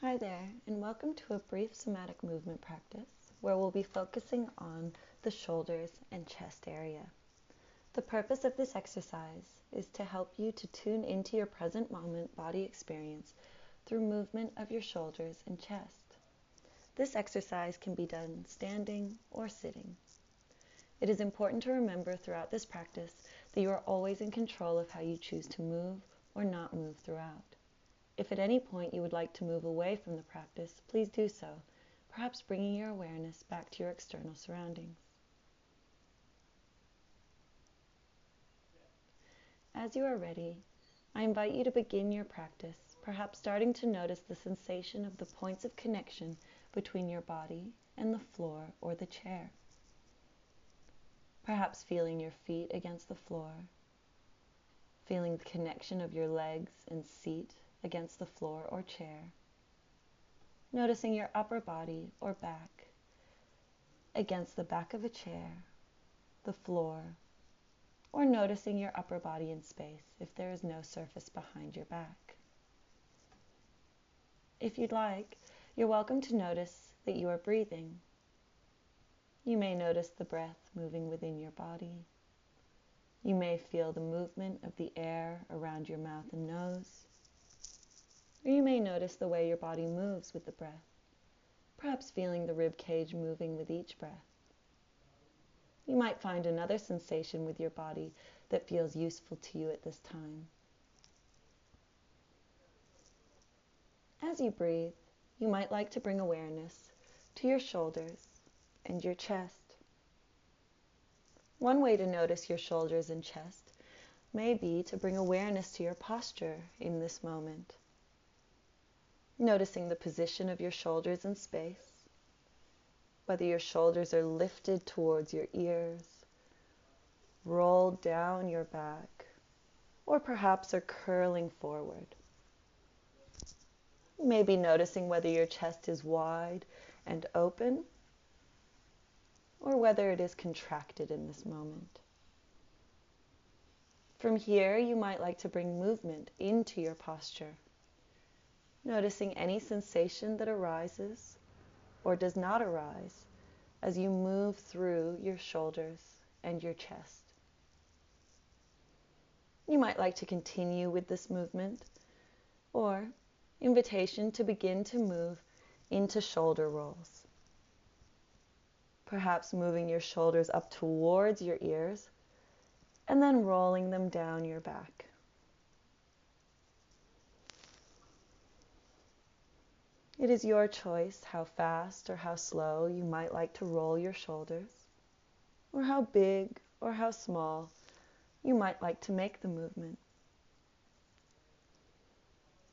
Hi there, and welcome to a brief somatic movement practice where we'll be focusing on the shoulders and chest area. The purpose of this exercise is to help you to tune into your present moment body experience through movement of your shoulders and chest. This exercise can be done standing or sitting. It is important to remember throughout this practice that you are always in control of how you choose to move or not move throughout. If at any point you would like to move away from the practice, please do so, perhaps bringing your awareness back to your external surroundings. As you are ready, I invite you to begin your practice, perhaps starting to notice the sensation of the points of connection between your body and the floor or the chair. Perhaps feeling your feet against the floor, feeling the connection of your legs and seat against the floor or chair, noticing your upper body or back against the back of a chair, the floor, or noticing your upper body in space if there is no surface behind your back. If you'd like, you're welcome to notice that you are breathing. You may notice the breath moving within your body. You may feel the movement of the air around your mouth and nose. Or you may notice the way your body moves with the breath, perhaps feeling the rib cage moving with each breath. You might find another sensation with your body that feels useful to you at this time. As you breathe, you might like to bring awareness to your shoulders and your chest. One way to notice your shoulders and chest may be to bring awareness to your posture in this moment. Noticing the position of your shoulders in space, whether your shoulders are lifted towards your ears, rolled down your back, or perhaps are curling forward. You may be noticing whether your chest is wide and open, or whether it is contracted in this moment. From here, you might like to bring movement into your posture, noticing any sensation that arises or does not arise as you move through your shoulders and your chest. You might like to continue with this movement, or invitation to begin to move into shoulder rolls. Perhaps moving your shoulders up towards your ears and then rolling them down your back. It is your choice how fast or how slow you might like to roll your shoulders, or how big or how small you might like to make the movement.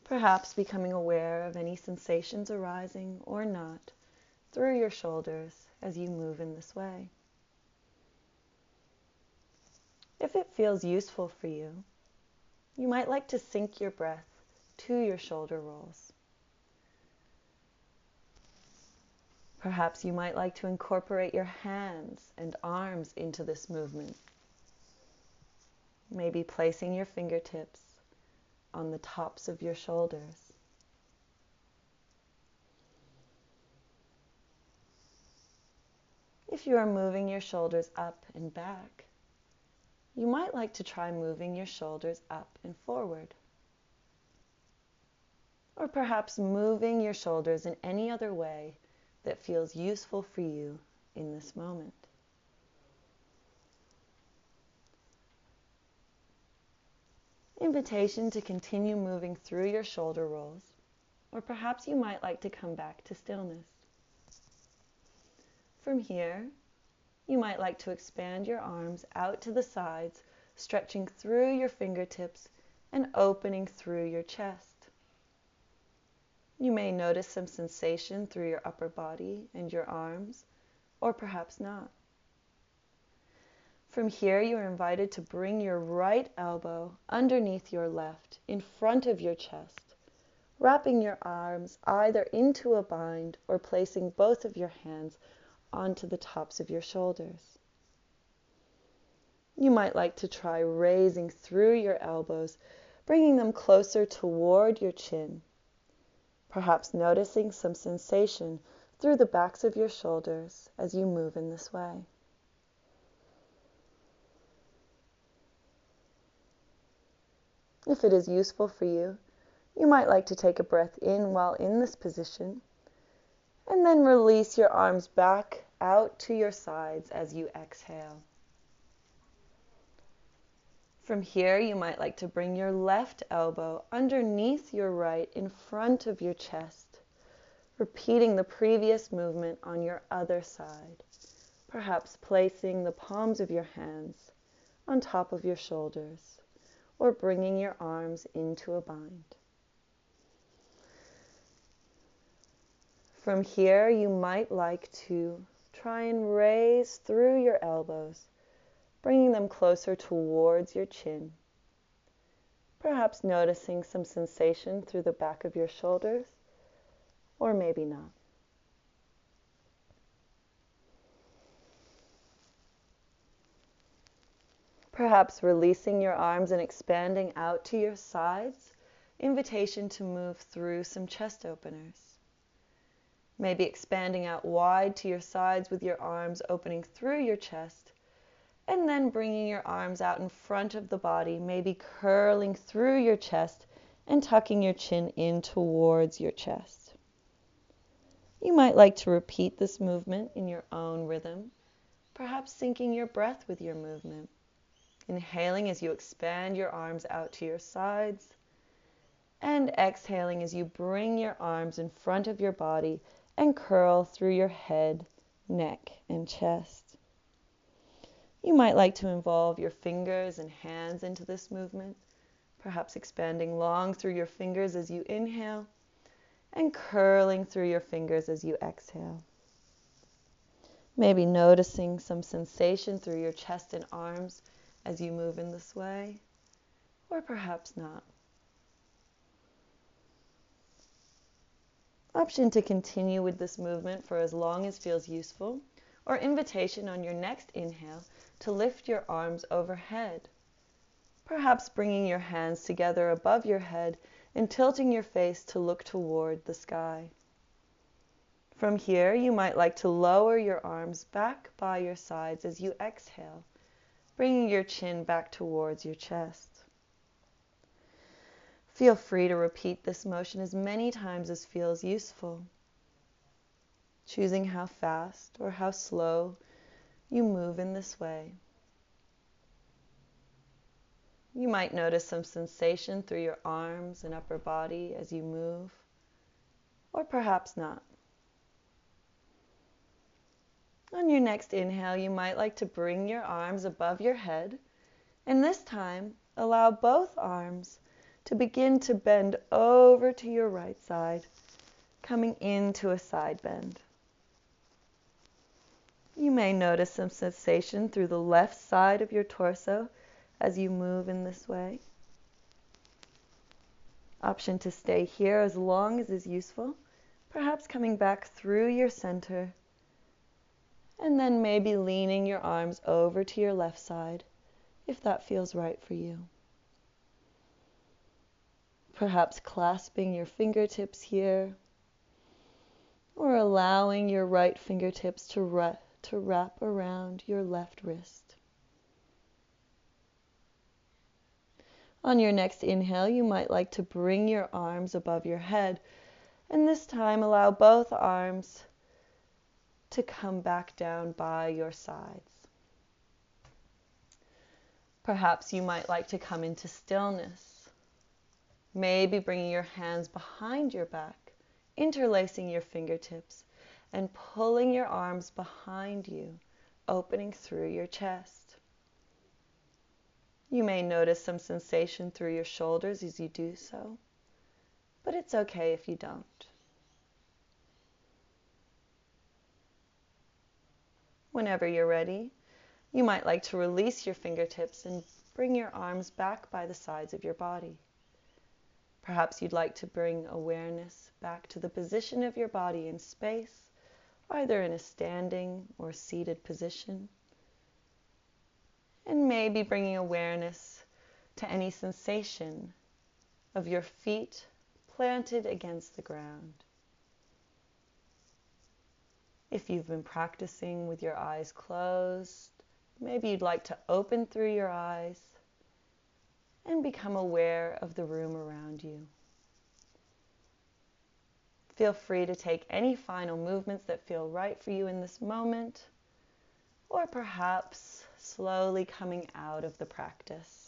Perhaps becoming aware of any sensations arising or not through your shoulders as you move in this way. If it feels useful for you, you might like to sync your breath to your shoulder rolls. Perhaps you might like to incorporate your hands and arms into this movement. Maybe placing your fingertips on the tops of your shoulders. If you are moving your shoulders up and back, you might like to try moving your shoulders up and forward. Or perhaps moving your shoulders in any other way that feels useful for you in this moment. Invitation to continue moving through your shoulder rolls, or perhaps you might like to come back to stillness. From here, you might like to expand your arms out to the sides, stretching through your fingertips and opening through your chest. You may notice some sensation through your upper body and your arms, or perhaps not. From here, you are invited to bring your right elbow underneath your left, in front of your chest, wrapping your arms either into a bind or placing both of your hands onto the tops of your shoulders. You might like to try raising through your elbows, bringing them closer toward your chin, Perhaps noticing some sensation through the backs of your shoulders as you move in this way. If it is useful for you, you might like to take a breath in while in this position, and then release your arms back out to your sides as you exhale. From here, you might like to bring your left elbow underneath your right in front of your chest, repeating the previous movement on your other side, perhaps placing the palms of your hands on top of your shoulders, or bringing your arms into a bind. From here, you might like to try and raise through your elbows, bringing them closer towards your chin. Perhaps noticing some sensation through the back of your shoulders, or maybe not. Perhaps releasing your arms and expanding out to your sides, invitation to move through some chest openers. Maybe expanding out wide to your sides with your arms opening through your chest, and then bringing your arms out in front of the body, maybe curling through your chest and tucking your chin in towards your chest. You might like to repeat this movement in your own rhythm, perhaps syncing your breath with your movement. Inhaling as you expand your arms out to your sides, and exhaling as you bring your arms in front of your body and curl through your head, neck, and chest. You might like to involve your fingers and hands into this movement, perhaps expanding long through your fingers as you inhale and curling through your fingers as you exhale. Maybe noticing some sensation through your chest and arms as you move in this way, or perhaps not. Option to continue with this movement for as long as feels useful, or invitation on your next inhale to lift your arms overhead, perhaps bringing your hands together above your head and tilting your face to look toward the sky. From here, you might like to lower your arms back by your sides as you exhale, bringing your chin back towards your chest. Feel free to repeat this motion as many times as feels useful, choosing how fast or how slow you move in this way. You might notice some sensation through your arms and upper body as you move, or perhaps not. On your next inhale, you might like to bring your arms above your head, and this time allow both arms to begin to bend over to your right side, coming into a side bend. You may notice some sensation through the left side of your torso as you move in this way. Option to stay here as long as is useful, perhaps coming back through your center, and then maybe leaning your arms over to your left side if that feels right for you. Perhaps clasping your fingertips here, or allowing your right fingertips to wrap around your left wrist. On your next inhale, you might like to bring your arms above your head, and this time allow both arms to come back down by your sides. Perhaps you might like to come into stillness, maybe bringing your hands behind your back, interlacing your fingertips, and pulling your arms behind you, opening through your chest. You may notice some sensation through your shoulders as you do so, but it's okay if you don't. Whenever you're ready, you might like to release your fingertips and bring your arms back by the sides of your body. Perhaps you'd like to bring awareness back to the position of your body in space, either in a standing or seated position. And maybe bringing awareness to any sensation of your feet planted against the ground. If you've been practicing with your eyes closed, maybe you'd like to open through your eyes and become aware of the room around you. Feel free to take any final movements that feel right for you in this moment, or perhaps slowly coming out of the practice.